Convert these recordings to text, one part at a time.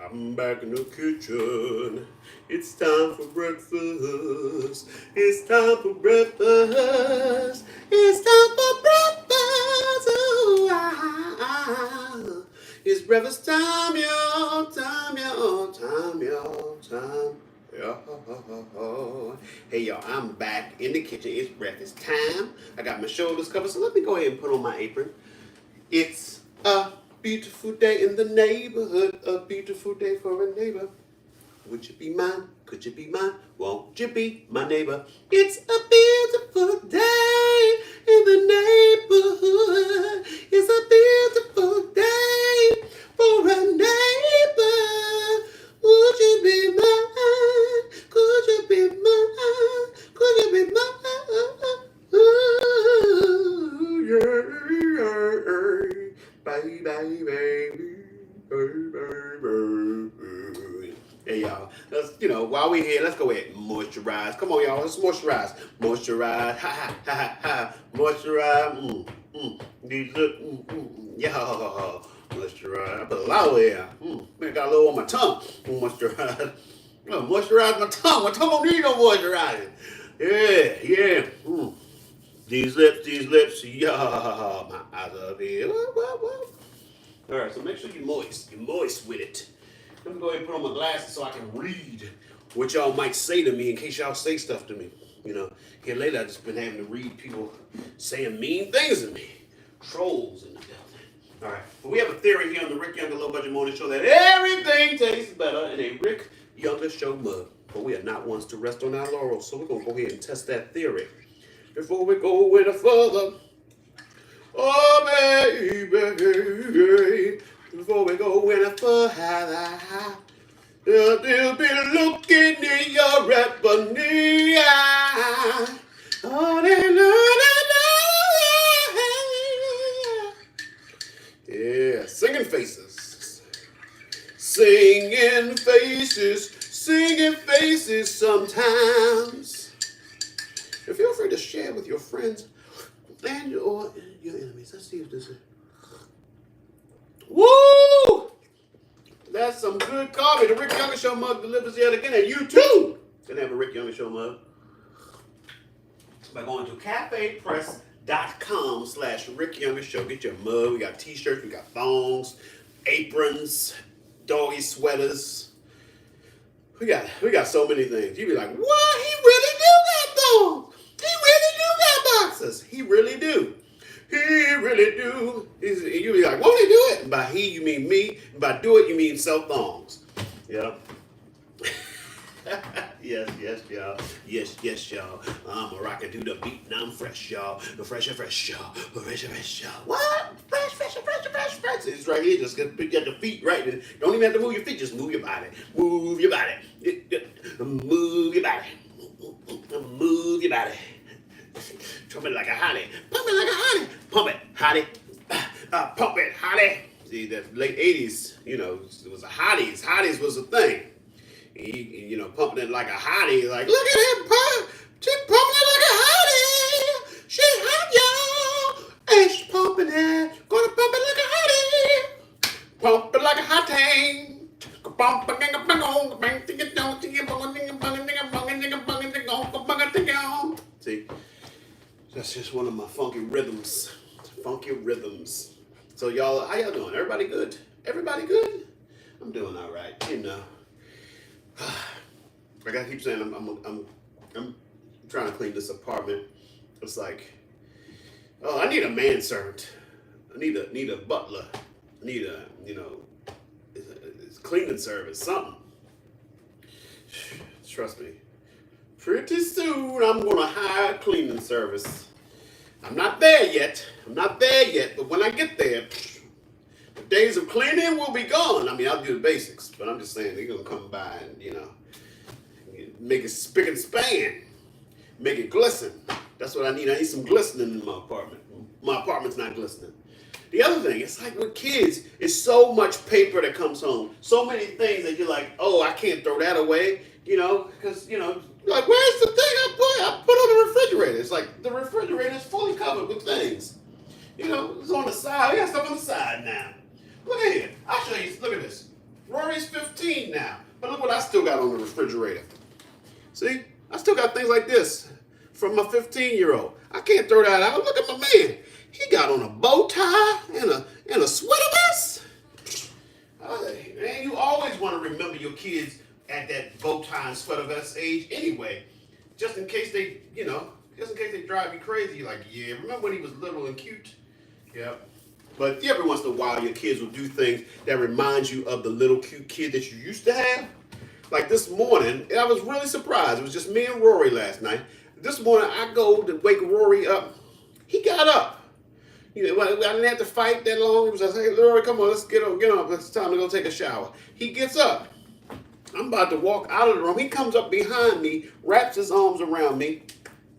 I'm back in the kitchen. It's time for breakfast. It's time for breakfast. It's time for breakfast. Ooh, It's breakfast time, y'all. Time, y'all. Time, y'all. Time. Y'all. Hey, y'all. I'm back in the kitchen. It's breakfast time. I got my shoulders covered, so let me go ahead and put on my apron. It's a beautiful day in the neighborhood, a beautiful day for a neighbor. Would you be mine? Could you be mine? Won't you be my neighbor? It's a beautiful day in the neighborhood. It's a beautiful day for a neighbor. Would you be mine? Could you be mine? Could you be mine? Ooh, yeah. Baby, baby, baby. Hey y'all, let's while we're here, let's go ahead and moisturize. Come on, y'all, let's moisturize. Moisturize, ha ha ha ha ha. Moisturize, These look, yeah, moisturize. I put a lot of here. Man, got a little on my tongue. Moisturize. Moisturize my tongue. My tongue don't need no moisturizing. Yeah. These lips, yeah. My eyes up here. What? All right, so make sure you're moist. You're moist with it. Let me go ahead and put on my glasses so I can read what y'all might say to me in case y'all say stuff to me. Here lately I've just been having to read people saying mean things to me. Trolls in the building. All right, but we have a theory here on the Rick Younger Low Budget Morning Show that everything tastes better in a Rick Younger Show mug. But we are not ones to rest on our laurels, so we're going to go ahead and test that theory. Before we go any further, oh baby, before we go any further, they'll be looking in your ebony eye. Oh, they know. Yeah, singing faces. Singing faces sometimes. And feel free to share with your friends and your enemies. Let's see if this is. Woo! That's some good coffee. The Rick Younger Show mug delivers yet again, and you too can have a Rick Younger Show mug by going to cafepress.com/Rick Younger Show. Get your mug. We got t-shirts, we got thongs, aprons, doggy sweaters. We got so many things. You'd be like, what? He really do got thongs. He really do got boxes. He really do. He really do. You be like, won't he do it? And by he, you mean me. And by do it, you mean sell thongs. Yeah. Yes, y'all. Yes, y'all. I'm a rockin' to the beat and I'm fresh, y'all. Fresh, y'all. Fresh, y'all. What? Fresh. It's right here. Just get the feet right. Don't even have to move your feet. Just move your body. Move your body. Move your body. Move your body. Pump it like a hottie. Pump it like a hottie. Pump it, hottie. Pump it, hottie. See, the late 80s, it was a hotties. Hotties was a thing. He pumping it like a hottie. Like, look at him pump. She's pumping it like a hottie. She's hot, y'all. And she's pumping it. Gonna pump it like a hottie. Pump it like a hottie. See, that's just one of my funky rhythms. So y'all, how y'all doing? Everybody good? I'm doing all right. I gotta keep saying I'm trying to clean this apartment. It's like, oh, I need a manservant. I need a butler. I need a cleaning service, something. Trust me. Pretty soon I'm gonna hire a cleaning service. I'm not there yet, but when I get there, the days of cleaning will be gone. I mean, I'll do the basics, but I'm just saying they're gonna come by and, make it spick and span. Make it glisten. That's what I need. I need some glistening in my apartment. My apartment's not glistening. The other thing, it's like with kids, it's so much paper that comes home. So many things that you're like, oh, I can't throw that away, because, like, where's the thing I put on the refrigerator? It's like the refrigerator is fully covered with things. It's on the side. We got stuff on the side now. Look at here. I'll show you. Look at this. Rory's 15 now. But look what I still got on the refrigerator. See? I still got things like this from my 15-year-old. I can't throw that out. Look at my man. He got on a bow tie and a sweater vest. Man, you always want to remember your kids at that bow tie and sweater vest age anyway. Just in case they, just in case they drive you crazy. Like, yeah, remember when he was little and cute? Yep. But every once in a while, your kids will do things that remind you of the little cute kid that you used to have. Like this morning, I was really surprised. It was just me and Rory last night. This morning, I go to wake Rory up. He got up. I didn't have to fight that long. It was like, hey, Rory, come on, let's get up. It's time to go take a shower. He gets up. I'm about to walk out of the room. He comes up behind me, wraps his arms around me,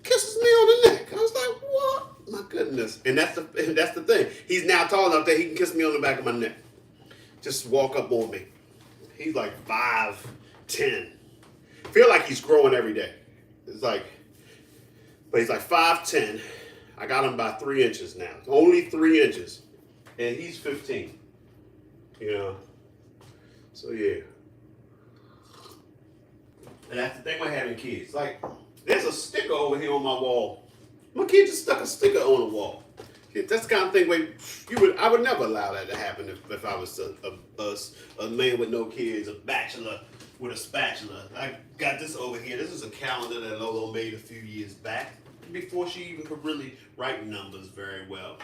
kisses me on the neck. I was like, what? My goodness. And that's the thing. He's now tall enough that he can kiss me on the back of my neck. Just walk up on me. He's like 5'10". Feel like he's growing every day. But he's like 5'10". I got him by 3 inches now. Only 3 inches. And he's 15. So yeah. And that's the thing with having kids. Like, there's a sticker over here on my wall. My kid just stuck a sticker on the wall. That's the kind of thing where I would never allow that to happen if I was a man with no kids, a bachelor with a spatula. I got this over here. This is a calendar that Lolo made a few years back before she even could really write numbers very well.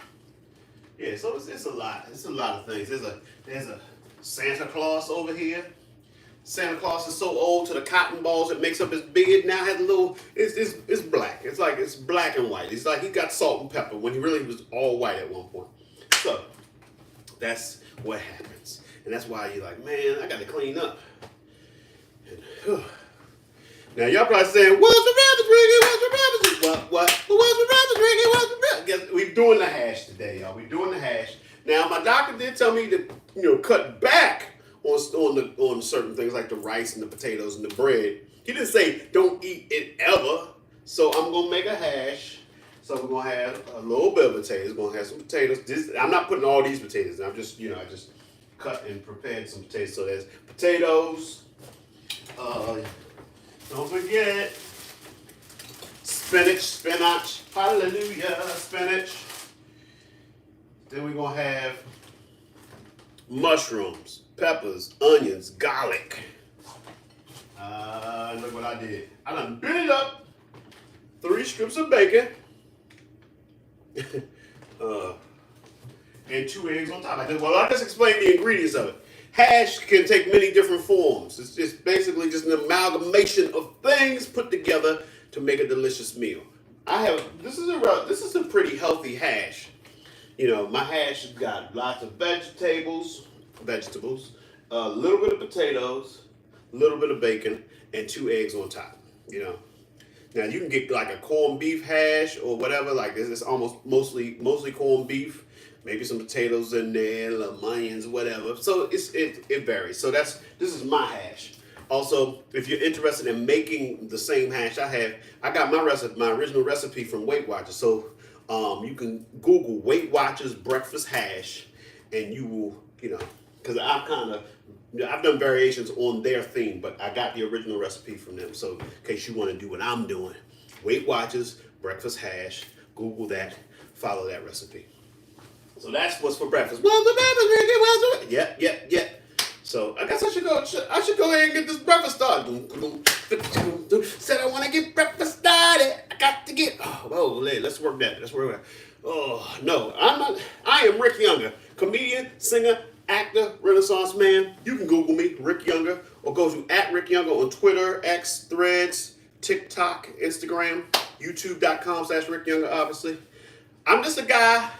Yeah, so it's a lot. It's a lot of things. There's a Santa Claus over here. Santa Claus is so old to the cotton balls that makes up his beard now has a little, it's black. It's like, it's black and white. It's like he got salt and pepper when he really was all white at one point. So, that's what happens. And that's why you're like, man, I got to clean up. And, now, y'all probably saying, what's the rabbit drinking? What's the rabbit drinking? What? What's the rabbit drinking? What's the rabbit? Guess we're doing the hash today, y'all. We're doing the hash. Now, my doctor did tell me to, cut back on certain things like the rice and the potatoes and the bread. He didn't say don't eat it ever. So I'm gonna make a hash. So we're gonna have a little bit of potatoes. We're gonna have some potatoes. I'm not putting all these potatoes. I'm just, I just cut and prepared some potatoes. So there's potatoes. Don't forget spinach. Hallelujah, spinach. Then we're gonna have mushrooms, peppers, onions, garlic. Look what I did. I done bit it up. 3 strips of bacon. And 2 eggs on top. I just explained the ingredients of it. Hash can take many different forms. It's just basically just an amalgamation of things put together to make a delicious meal. This is a pretty healthy hash. My hash has got lots of vegetables, a little bit of potatoes, a little bit of bacon, and 2 eggs on top. Now you can get like a corned beef hash or whatever. Like this is almost mostly corned beef. Maybe some potatoes in there, little onions, whatever. So it varies. So this is my hash. Also, if you're interested in making the same hash I got my original recipe from Weight Watchers. So you can Google Weight Watchers breakfast hash, and you will, because I've done variations on their theme, but I got the original recipe from them. So in case you want to do what I'm doing, Weight Watchers breakfast hash, Google that, follow that recipe. So that's what's for breakfast. Yeah. So I guess I should go ahead and get this breakfast started. Said I want to get breakfast started. I got to get. Let's work that. Oh no, I'm not. I am Rick Younger, comedian, singer, actor, Renaissance man. You can Google me, Rick Younger, or go to @Rick Younger on Twitter, X, Threads, TikTok, Instagram, YouTube.com/Rick Younger. Obviously, I'm just a guy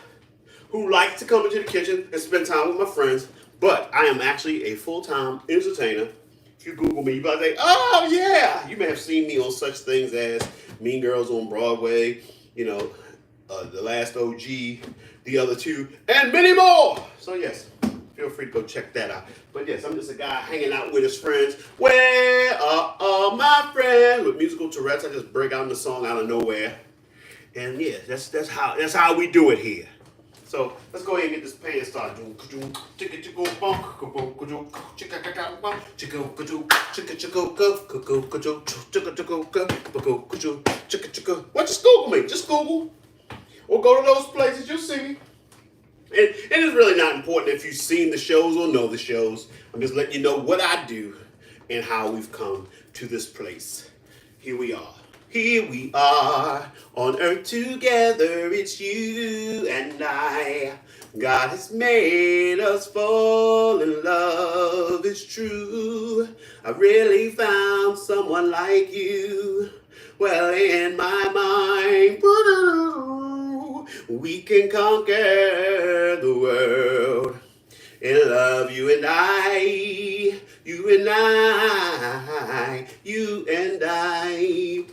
who likes to come into the kitchen and spend time with my friends, but I am actually a full-time entertainer. If you Google me, you might say, oh yeah, you may have seen me on such things as Mean Girls on Broadway, The Last OG, the other 2, and many more. So yes, feel free to go check that out. But yes, I'm just a guy hanging out with his friends. Where are all my friends? With musical Tourette's, I just break out in the song out of nowhere. And yeah, that's how we do it here. So let's go ahead and get this pan started. What just Google me? Just Google. Or go to those places, you'll see me. And it's really not important if you've seen the shows or know the shows. I'm just letting you know what I do and how we've come to this place. Here we are. Here we are on earth together. It's you and I. God has made us fall in love. It's true. I really found someone like you. Well, in my mind, we can conquer the world and love you and I, you and I, you and I.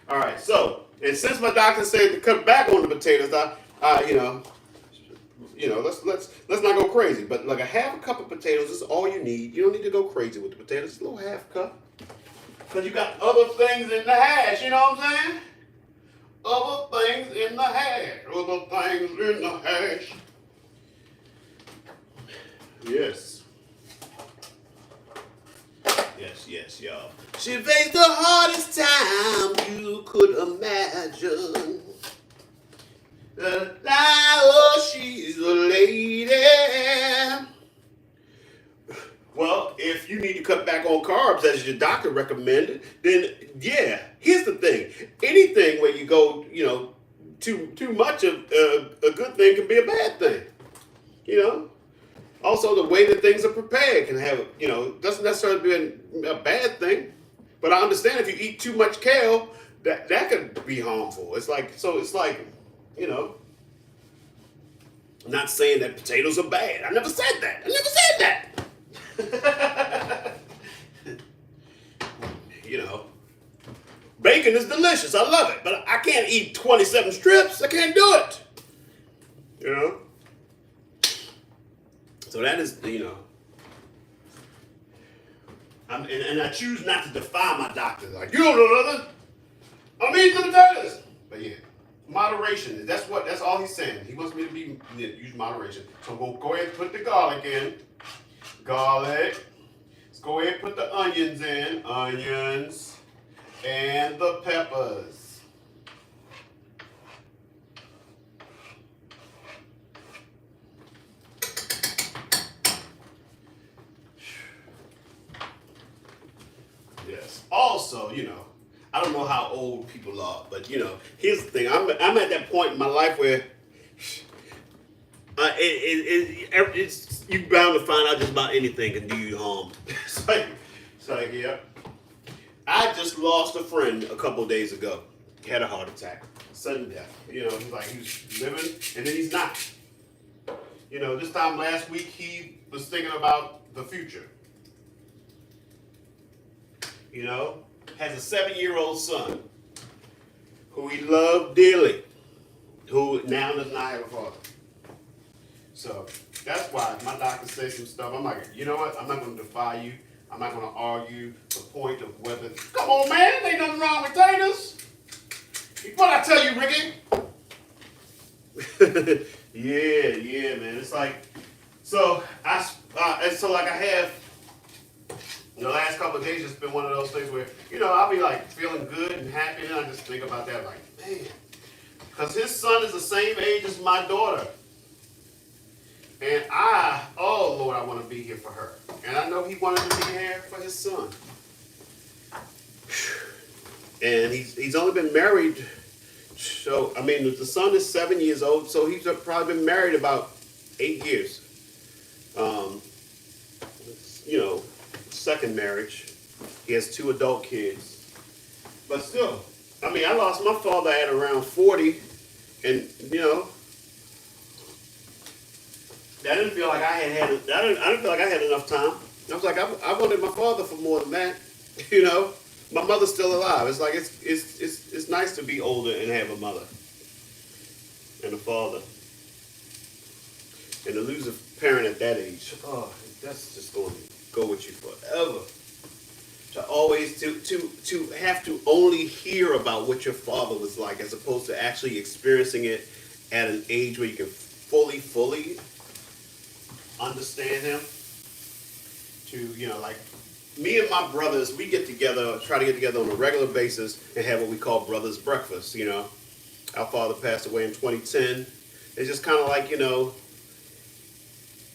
All right, so, and since my doctor said to cut back on the potatoes, let's not go crazy. But like a half a cup of potatoes is all you need. You don't need to go crazy with the potatoes. It's a little half cup. Because you got other things in the hash, you know what I'm saying? Other things in the hash. Other things in the hash. Yes. Yes, y'all. She faced the hardest time you could imagine. Now she's a lady. Well, if you need to cut back on carbs as your doctor recommended, then yeah, here's the thing. Anything where you go, too much of a good thing can be a bad thing. Also, the way that things are prepared can have, doesn't necessarily be a bad thing. But I understand if you eat too much kale, that could be harmful. It's like, I'm not saying that potatoes are bad. I never said that. Bacon is delicious. I love it. But I can't eat 27 strips. I can't do it. So that is, and I choose not to defy my doctor. Like, you don't know nothing. I'm eating the potatoes. But yeah, moderation. That's all he's saying. He wants me to use moderation. So we'll go ahead and put the garlic in. Garlic. Let's go ahead and put the onions in. Onions. And the peppers. Yes. Also, I don't know how old people are, but here's the thing. I'm at that point in my life where it's you bound to find out just about anything can do you harm. It's like, yeah. I just lost a friend a couple days ago. He had a heart attack, sudden death. He's like he was living, and then he's not. This time last week he was thinking about the future. Has a 7-year-old son who he loved dearly, who now does not have a father. So that's why my doctor says some stuff. I'm like, you know what? I'm not going to defy you. I'm not going to argue the point of whether. Come on, man. Ain't nothing wrong with potatoes. What I tell you, Ricky? yeah, man. It's like, so I have. The last couple of days, it's been one of those things where, I'll be like feeling good and happy, and I just think about that, like, man, because his son is the same age as my daughter. And oh Lord, I want to be here for her. And I know he wanted to be here for his son. And he's only been married, so, the son is 7 years old, so he's probably been married about 8 years. Second marriage. He has 2 adult kids. But still, I lost my father at around 40, and I didn't feel like I didn't feel like I had enough time. I was like, I wanted my father for more than that. My mother's still alive. It's like it's nice to be older and have a mother and a father, and to lose a parent at that age, that's just going to go with you forever. To always to have to only hear about what your father was like as opposed to actually experiencing it at an age where you can fully understand him. To like me and my brothers, we get together, try to get together on a regular basis and have what we call brothers breakfast. Our father passed away in 2010. It's just kind of like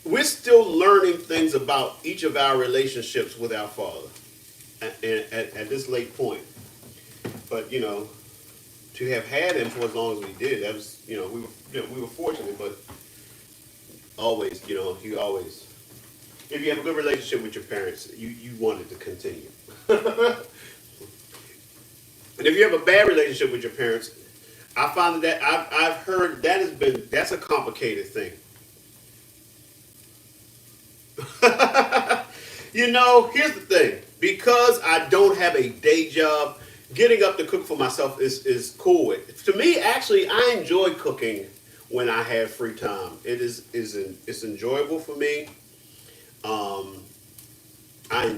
we're still learning things about each of our relationships with our father at this late point. But to have had him for as long as we did, that was we were fortunate. But always, he always, if you have a good relationship with your parents, you want it to continue. And if you have a bad relationship with your parents, I find that I've heard that's a complicated thing. Here's the thing. Because I don't have a day job, getting up to cook for myself is cool. To me, actually, I enjoy cooking when I have free time. It's enjoyable for me. Um, I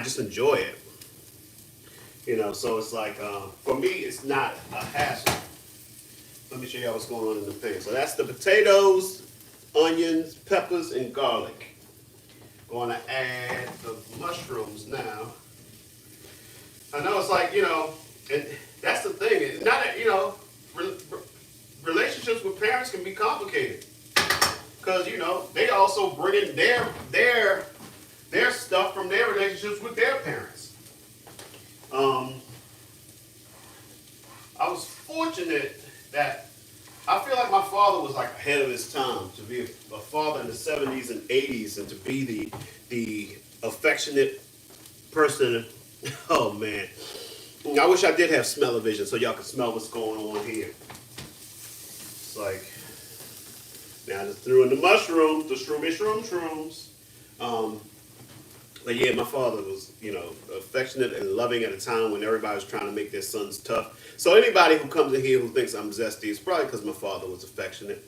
just enjoy it. So it's like, for me, it's not a hassle. Let me show y'all what's going on in the pan. So that's the potatoes, onions, peppers, and garlic. Going to add the mushrooms now. I know it's like, and that's the thing. It's not, relationships with parents can be complicated. Because, they also bring in their stuff from their relationships with their parents. I was fortunate that I feel like my father was like ahead of his time to be a father in the 70s and 80s and to be the affectionate person. Oh man, I wish I did have smell-o-vision so y'all could smell what's going on here. It's like now I just threw in the mushrooms, the shrooms. But yeah, my father was, affectionate and loving at a time when everybody was trying to make their sons tough. So anybody who comes in here who thinks I'm zesty, it's probably because my father was affectionate.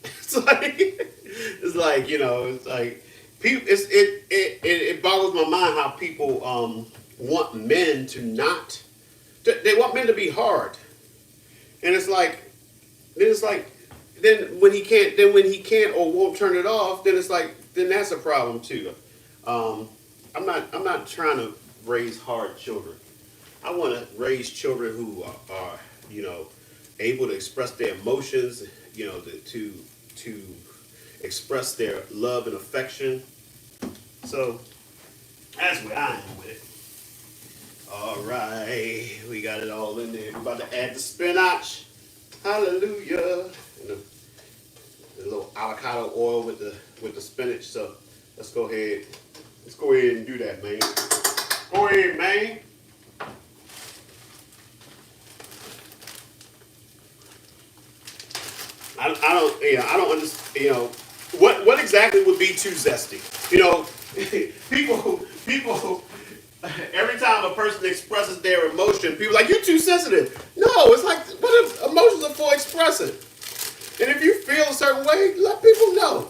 It's like people. It boggles my mind how people want men to not. They want men to be hard, and then when he can't or won't turn it off, then that's a problem too. I'm not trying to raise hard children. I want to raise children who are able to express their emotions, to express their love and affection. So that's what I am with it. All right, we got it all in there. We're about to add the spinach. Hallelujah. And the little avocado oil with the spinach. So let's go ahead. Let's go ahead and do that, man. Go ahead, man. I don't understand. What exactly would be too zesty? People. Every time a person expresses their emotion, people are like, you're too sensitive. No, it's like, what if emotions are for expressing? And if you feel a certain way, let people know.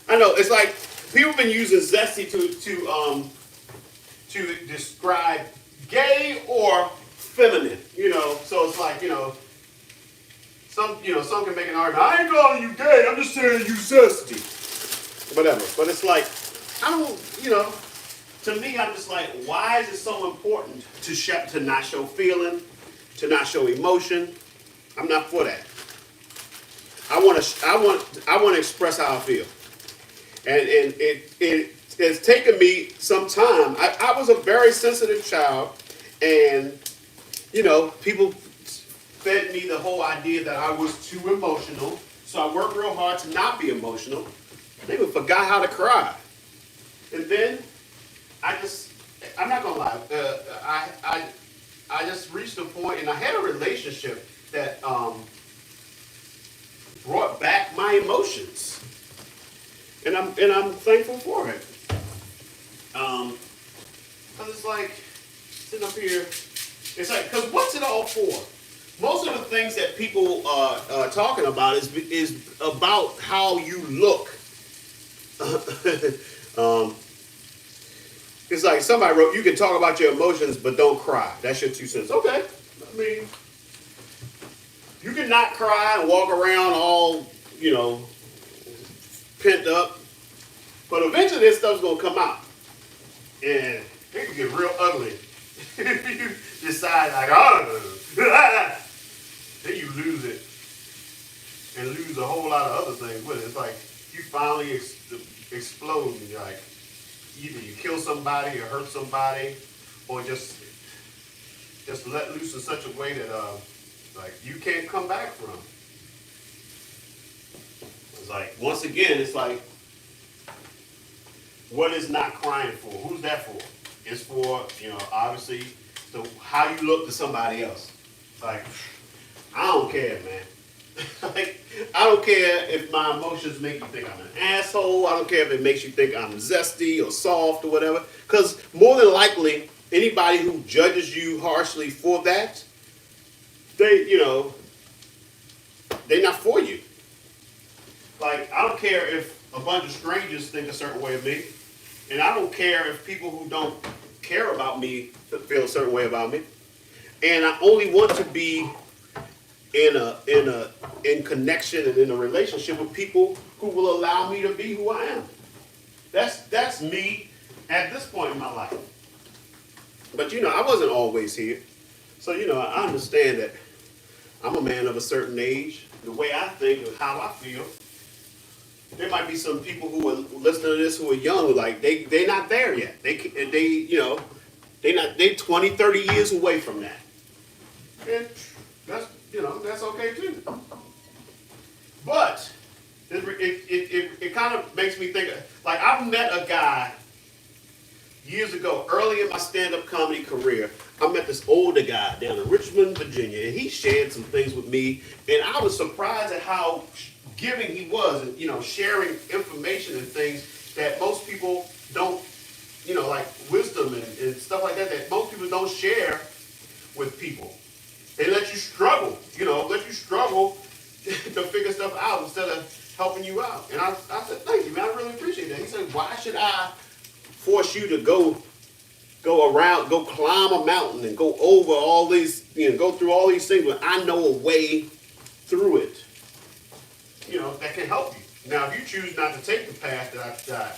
I know it's like people have been using zesty to describe gay or feminine. So it's like some can make an argument. I ain't calling you gay. I'm just saying you zesty. Whatever. But it's like I don't. To me, I'm just like, why is it so important to not show feeling, to not show emotion? I'm not for that. I want to express how I feel. And it's taken me some time. I was a very sensitive child, and people fed me the whole idea that I was too emotional. So I worked real hard to not be emotional. I even forgot how to cry. And then I'm not gonna lie. I just reached a point, and I had a relationship that brought back my emotions. And I'm thankful for it. Cause it's like sitting up here. It's like, cause what's it all for? Most of the things that people are talking about is about how you look. It's like somebody wrote, you can talk about your emotions, but don't cry. That's your 2 cents. Okay. I mean, you can not cry and walk around all, pent up, but eventually this stuff's going to come out. And it can get real ugly if you decide, like, oh, then you lose it and lose a whole lot of other things with it. It's like you finally explode and you're like, either you kill somebody or hurt somebody or just let loose in such a way that like you can't come back from. It's like, once again, it's like, what is not crying for? Who's that for? It's for, obviously, how you look to somebody else. Like, I don't care, man. Like, I don't care if my emotions make you think I'm an asshole. I don't care if it makes you think I'm zesty or soft or whatever. Because more than likely, anybody who judges you harshly for that, they're not for you. Like, I don't care if a bunch of strangers think a certain way of me. And I don't care if people who don't care about me feel a certain way about me. And I only want to be in connection and in a relationship with people who will allow me to be who I am. That's me at this point in my life. But I wasn't always here. So I understand that I'm a man of a certain age. The way I think and how I feel. There might be some people who are listening to this who are young, like they're not there yet. They're 20, 30 years away from that. And that's okay too. But it kind of makes me think, like, I've met a guy years ago, early in my stand-up comedy career. I met this older guy down in Richmond, Virginia, and he shared some things with me, and I was surprised at how giving he was, and sharing information and things that most people don't, like wisdom and stuff like that most people don't share with people. They let you struggle, to figure stuff out instead of helping you out. And I said, thank you, man, I really appreciate that. He said, why should I force you to go around, go climb a mountain and go over all these, go through all these things when I know a way through it, that can help you. Now, if you choose not to take the path that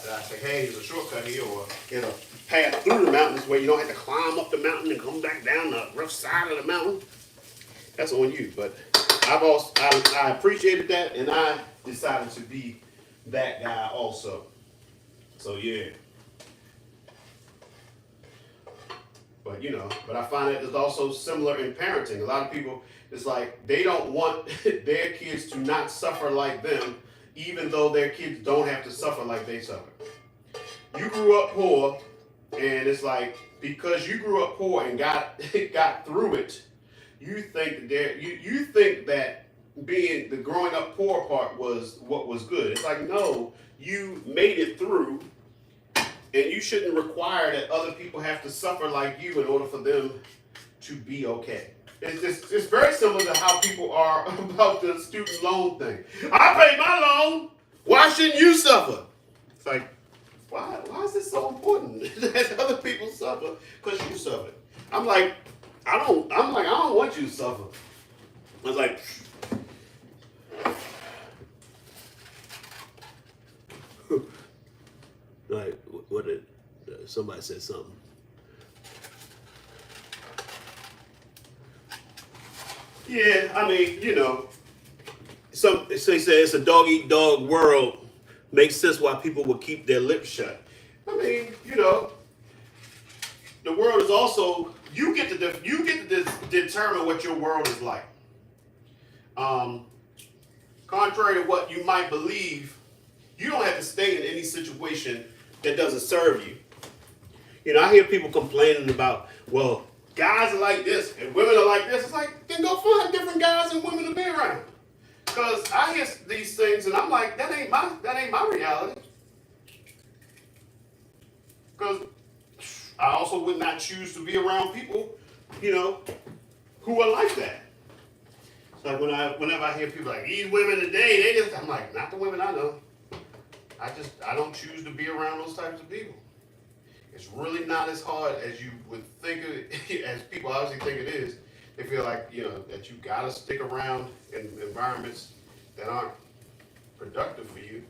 I say, hey, there's a shortcut here, or there's a path through the mountains where you don't have to climb up the mountain and come back down the rough side of the mountain, that's on you. But I appreciated that, and I decided to be that guy also. So yeah. But but I find that it's also similar in parenting. A lot of people, it's like they don't want their kids to not suffer like them, even though their kids don't have to suffer like they suffer. You grew up poor, and it's like, because you grew up poor and got through it, you think that being the growing up poor part was what was good. It's like, no, you made it through. And you shouldn't require that other people have to suffer like you in order for them to be okay. It's very similar to how people are about the student loan thing. I paid my loan. Why shouldn't you suffer? It's like, why is this so important that other people suffer because you suffer? I'm like, I don't want you to suffer. I was like, like, what did somebody said something? Yeah, I mean, they say it's a dog eat dog world. Makes sense why people would keep their lips shut. I mean, the world is also, you get to determine what your world is like. Contrary to what you might believe, you don't have to stay in any situation that doesn't serve you. I hear people complaining about, well, guys are like this and women are like this. It's like, then go find different guys and women to be around. Because I hear these things and I'm like, that ain't my reality. Because I also would not choose to be around people, who are like that. So whenever I hear people like, these women today, I'm like, not the women I know. I don't choose to be around those types of people. It's really not as hard as you would think it, as people obviously think it is. They feel like, that you gotta stick around in environments that aren't productive for you.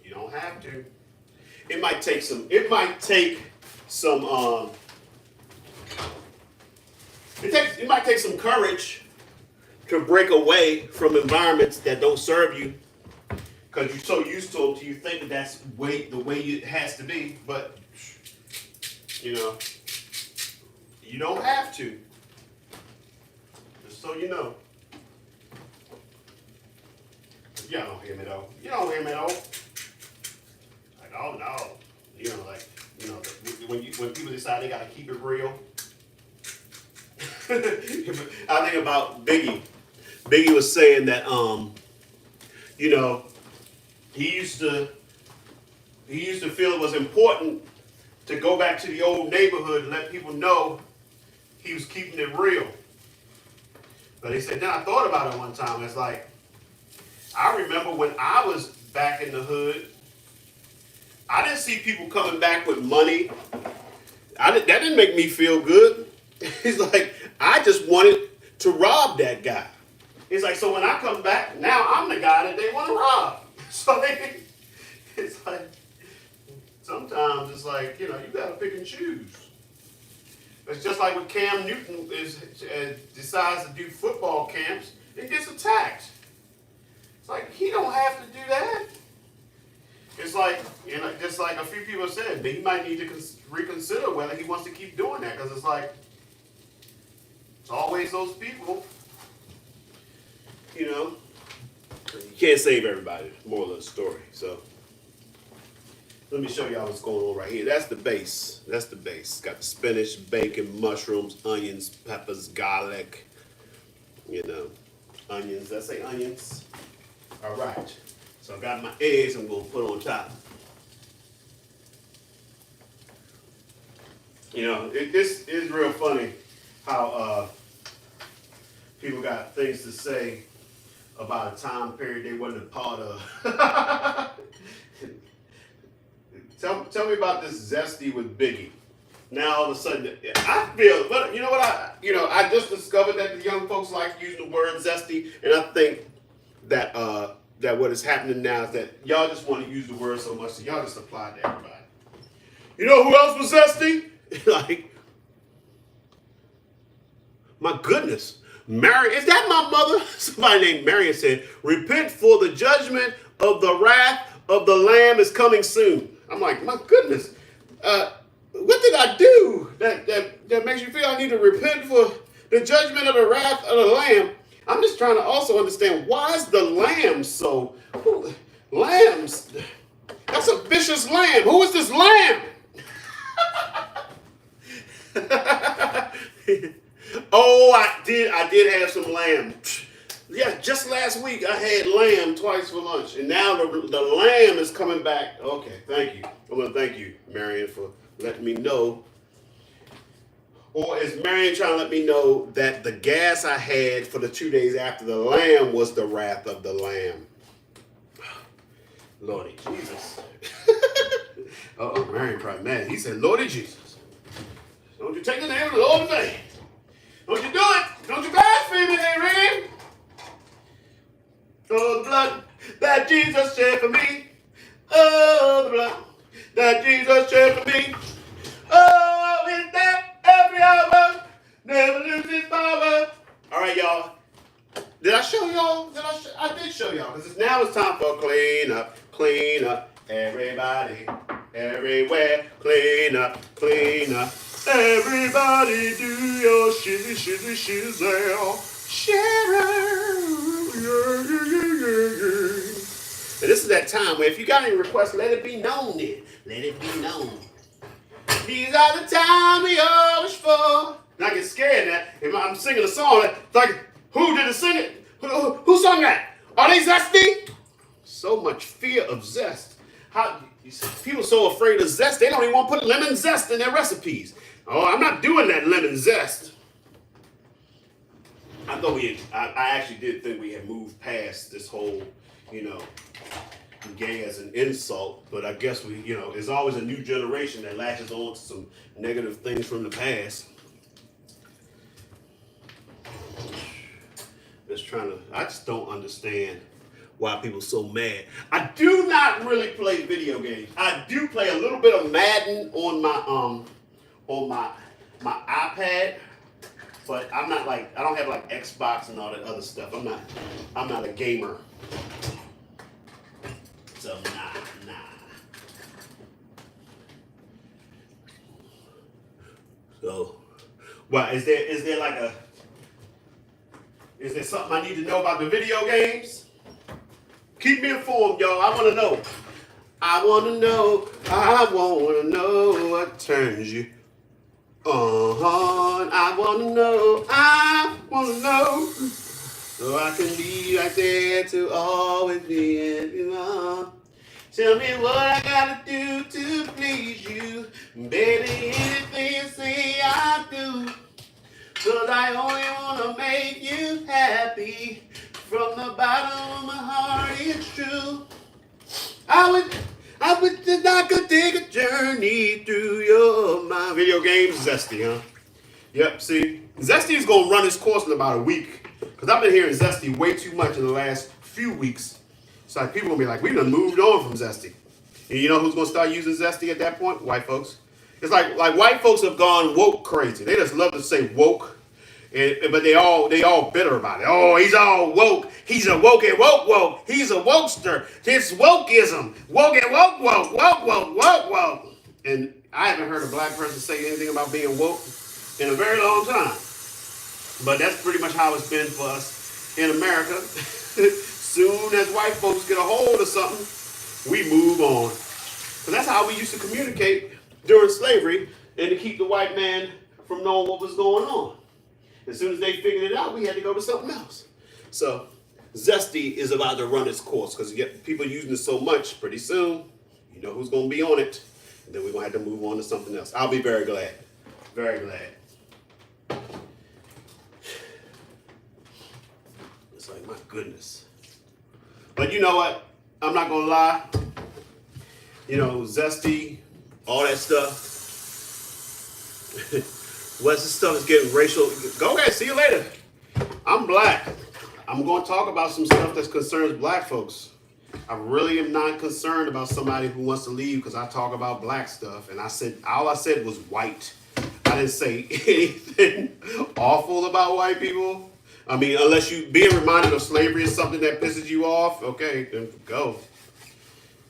You don't have to. It might take some it might take some courage to break away from environments that don't serve you because you're so used to them till you think that that's the way it has to be. But you know, you don't have to. Just so you know. Y'all don't hear me though. You don't hear me though. Like, oh no. When people decide they gotta keep it real. I think about Biggie. Biggie was saying that he used to feel it was important to go back to the old neighborhood and let people know he was keeping it real. But he said, then I thought about it one time. It's like, I remember when I was back in the hood, I didn't see people coming back with money. That didn't make me feel good. He's like, I just wanted to rob that guy. He's like, so when I come back, now I'm the guy that they want to rob. So it's like, sometimes it's like, you got to pick and choose. It's just like when Cam Newton decides to do football camps and gets attacked. It's like, he don't have to do that. It's like, just like a few people said, he might need to reconsider whether he wants to keep doing that, because it's like, it's always those people, you can't save everybody, moral of the story. So, let me show y'all what's going on right here. That's the base. That's the base. Got the spinach, bacon, mushrooms, onions, peppers, garlic, onions. Did I say onions? All right. So I got my eggs I'm going to put on top. This is real funny how people got things to say about a time period they wasn't a part of. Tell me about this Zesty with Biggie. Now all of a sudden, I feel, but you know what? I just discovered that the young folks like using the word zesty, and I think that that what is happening now is that y'all just want to use the word so much, so y'all just apply it to everybody. You know who else was zesty? Like, my goodness, Mary, is that my mother? Somebody named Marion said, "Repent, for the judgment of the wrath of the Lamb is coming soon." I'm like, my goodness, what did I do that makes you feel I need to repent for the judgment of the wrath of the Lamb? I'm just trying to also understand, why is the lamb so... Lambs? That's a vicious lamb. Who is this lamb? Oh, I did have some lamb. Yeah, just last week I had lamb twice for lunch, and now the lamb is coming back. Okay, thank you. I want to thank you, Marion, for letting me know. Or is Marion trying to let me know that the gas I had for the 2 days after the lamb was the wrath of the Lamb? Lordy Jesus. Uh-oh, Marion probably mad. He said, Lordy Jesus, don't you take the name of the Lord in vain. Don't you do it. Don't you blaspheme it, Marion. Oh, the blood that Jesus shed for me. Oh, the blood that Jesus shed for me. Oh, is that every hour, never lose his power. All right, y'all. Did I show y'all? I did show y'all, because now it's time for clean up, everybody, everywhere, clean up, everybody do your shizzy, shizzle, And this is that time where if you got any requests, let it be known then. Let it be known. These are the time we always for. And I get scared that if I'm singing a song, it's like, who did it sing it? Who sung that? Are they zesty? So much fear of zest. People so afraid of zest, they don't even want to put lemon zest in their recipes. Oh, I'm not doing that lemon zest. I actually did think we had moved past this whole, gay as an insult, but I guess there's always a new generation that latches on to some negative things from the past. I just don't understand why people so mad. I do not really play video games. I do play a little bit of Madden on my iPad, but I don't have like Xbox and all that other stuff. I'm not a gamer. So nah. So, why is there something I need to know about the video games? Keep me informed, y'all. I want to know. I want to know what turns you on. I want to know. So I can be right there to always be everyone. Tell me what I gotta do to please you. Baby, anything you say I do. 'Cause I only wanna make you happy. From the bottom of my heart, it's true. I wish that I could take a journey through your mind. Video games, Zesty, huh? Yep, see? Zesty is gonna run its course in about a week. Because I've been hearing Zesty way too much in the last few weeks. It's like people gonna be like, we done moved on from Zesty. And you know who's gonna start using Zesty at that point? White folks. It's like white folks have gone woke crazy. They just love to say woke. But they all bitter about it. Oh, he's all woke. He's a woke and woke. He's a wokester. It's wokeism. Woke and woke. And I haven't heard a black person say anything about being woke in a very long time. But that's pretty much how it's been for us in America. Soon as white folks get a hold of something, we move on. Because that's how we used to communicate during slavery and to keep the white man from knowing what was going on. As soon as they figured it out, we had to go to something else. So Zesty is about to run its course because you get people using it so much. Pretty soon, you know who's going to be on it. And then we're going to have to move on to something else. I'll be very glad. Very glad. It's like, my goodness. But you know what? I'm not going to lie. You know, Zesty, all that stuff. What's this stuff is getting racial. Go ahead, see you later. I'm black. I'm going to talk about some stuff that concerns black folks. I really am not concerned about somebody who wants to leave because I talk about black stuff. And all I said was white. I didn't say anything awful about white people. I mean, unless you being reminded of slavery is something that pisses you off, okay, then go.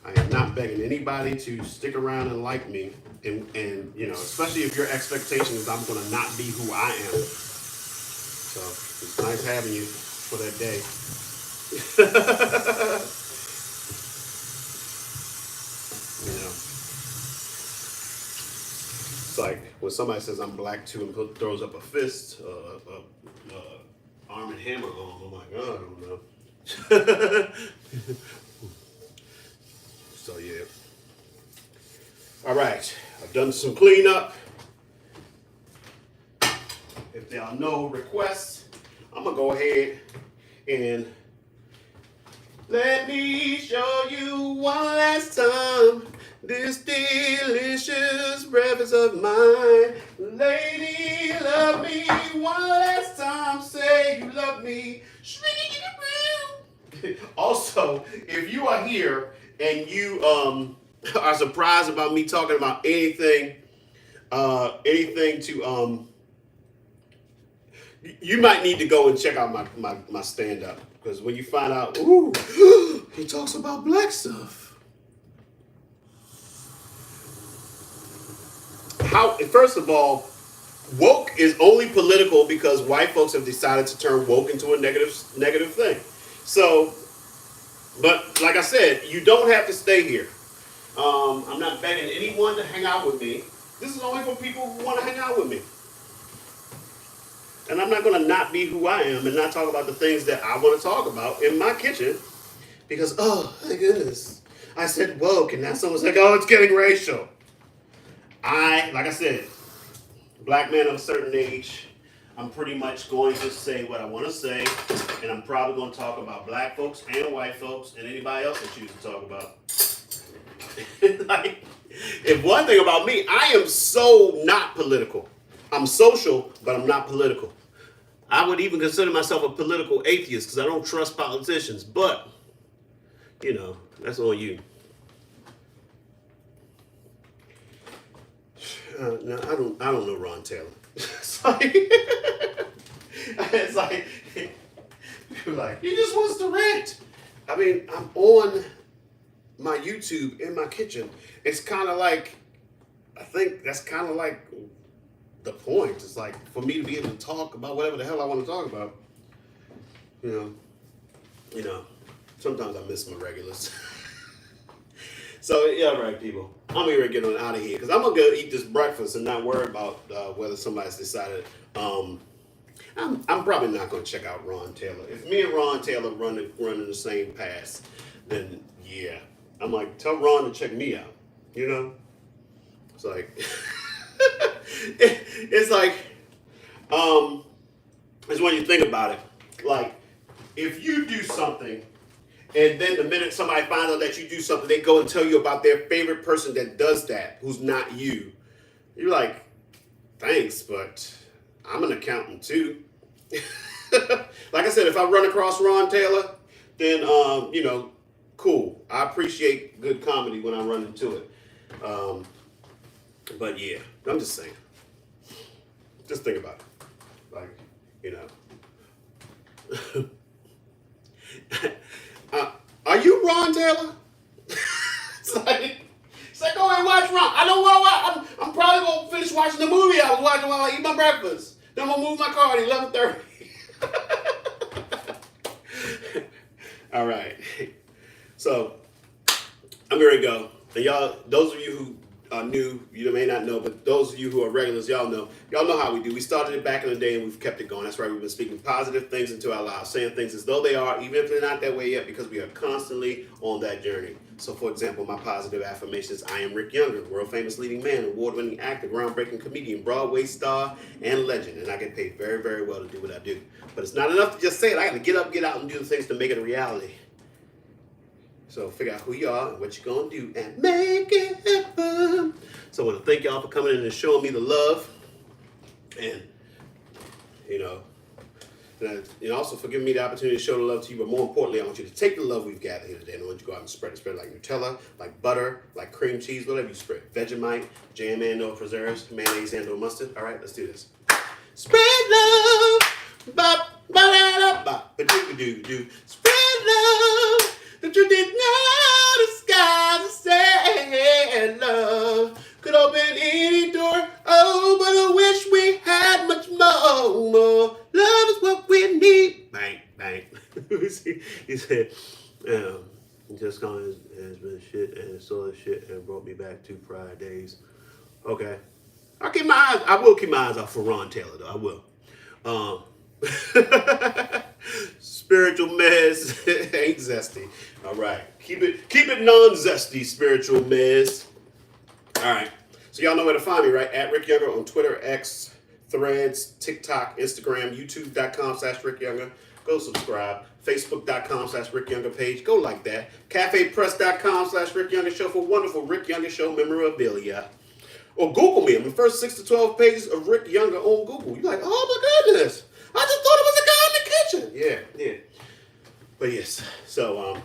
I am not begging anybody to stick around and like me. And you know, especially if your expectation is I'm going to not be who I am. So it's nice having you for that day. You know, it's like when somebody says I'm black too and throws up a fist, arm and hammer on, I'm like, oh, I don't know. So yeah. All right, I've done some cleanup. If there are no requests, I'm gonna go ahead and let me show you one last time this delicious breakfast of mine. Lady, love me one last time. Say you love me. Also, if you are here and you are surprised about me talking about anything to you might need to go and check out my stand-up, because when you find out, ooh, he talks about black stuff. First of all, woke is only political because white folks have decided to turn woke into a negative thing. So, but like I said, you don't have to stay here. I'm not begging anyone to hang out with me. This is only for people who want to hang out with me. And I'm not going to not be who I am and not talk about the things that I want to talk about in my kitchen. Because, oh, my goodness, I said woke, and now someone's like, oh, it's getting racial. Like I said, black man of a certain age, I'm pretty much going to say what I want to say, and I'm probably going to talk about black folks and white folks and anybody else I choose to talk about. Like, if one thing about me, I am so not political. I'm social, but I'm not political. I would even consider myself a political atheist because I don't trust politicians. But, you know, that's on you. No, I don't know Ron Taylor. It's like, he just wants to rant. I mean, I'm on my YouTube in my kitchen. It's kind of like, I think that's kind of like the point. It's like for me to be able to talk about whatever the hell I want to talk about. You know, sometimes I miss my regulars. So, yeah, right, people. I'm going to get on out of here because I'm going to go eat this breakfast and not worry about whether somebody's decided. I'm probably not going to check out Ron Taylor. If me and Ron Taylor running the same path, then yeah. I'm like, tell Ron to check me out, you know? It's like, it's like, it's when you think about it. Like, if you do something, and then the minute somebody finds out that you do something, they go and tell you about their favorite person that does that, who's not you. You're like, thanks, but I'm an accountant too. Like I said, if I run across Ron Taylor, then, cool. I appreciate good comedy when I run into it. But yeah, I'm just saying. Just think about it. Like, are you Ron Taylor? It's like, go ahead and watch Ron. I don't want to watch. I'm probably going to finish watching the movie I was watching while I eat my breakfast. Then I'm going to move my car at 11:30. All right. So, I'm ready to go. And y'all, those of you who are new, you may not know, but those of you who are regulars, y'all know how we do. We started it back in the day and we've kept it going. That's right, we've been speaking positive things into our lives, saying things as though they are, even if they're not that way yet, because we are constantly on that journey. So, for example, my positive affirmations: I am Rick Younger, world famous leading man, award-winning actor, groundbreaking comedian, Broadway star, and legend. And I get paid very, very well to do what I do. But it's not enough to just say it. I got to get up, get out, and do the things to make it a reality. So figure out who you are and what you're going to do and make it happen. So I want to thank y'all for coming in and showing me the love. And, and also for giving me the opportunity to show the love to you. But more importantly, I want you to take the love we've gathered here today and I want you to go out and spread it. Spread it like Nutella, like butter, like cream cheese, whatever you spread. Vegemite, jam and no preserves, mayonnaise and no mustard. All right, let's do this. Spread love. Bop, ba-da-da-bop, ba-doo-doo-doo. Spread love. That you did not disguise and say love could open any door. Oh, but I wish we had much more. Love is what we need. Bang, bang. He said, just gone has been shit and saw shit and brought me back to prior days. Okay. I will keep my eyes out for Ron Taylor, though. I will. Spiritual mess ain't zesty. All right, keep it non-zesty, spiritual mess. All right, so y'all know where to find me, right? At Rick Younger on Twitter, X, Threads, TikTok, Instagram, YouTube.com/Rick Younger. Go subscribe. Facebook.com/Rick Younger page. Go like that. CafePress.com/Rick Younger Show for wonderful Rick Younger Show memorabilia. Or Google me. I'm the first 6 to 12 pages of Rick Younger on Google. You're like, oh my goodness. I just thought it was a guy in the kitchen. Yeah. But yes, so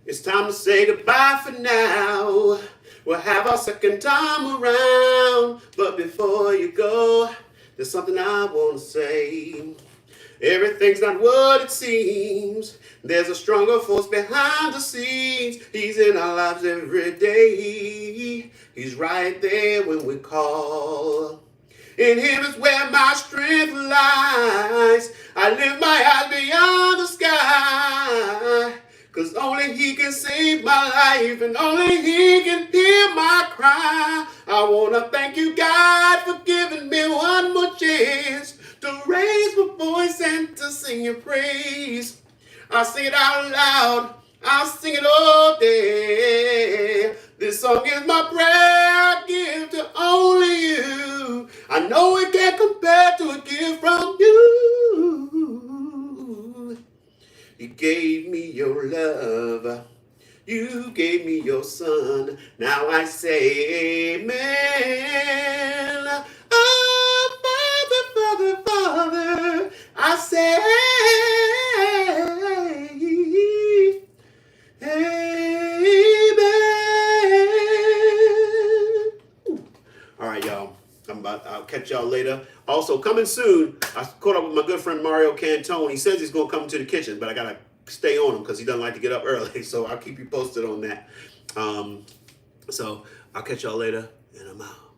it's time to say goodbye for now. We'll have our second time around. But before you go, there's something I want to say. Everything's not what it seems. There's a stronger force behind the scenes. He's in our lives every day. He's right there when we call. In him is where my strength lies. I lift my eyes beyond the sky. 'Cause only he can save my life and only he can hear my cry. I want to thank you, God, for giving me one more chance to raise my voice and to sing your praise. I'll sing it out loud. I'll sing it all day. This song is my prayer I give to only you. I know it can't compare to a gift from you. You gave me your love. You gave me your son. Now I say amen. Oh, Father, Father, Father, I say amen. All right, y'all. I'll catch y'all later. Also, coming soon, I caught up with my good friend Mario Cantone. He says he's going to come to the kitchen, but I got to stay on him because he doesn't like to get up early. So I'll keep you posted on that. So I'll catch y'all later, and I'm out.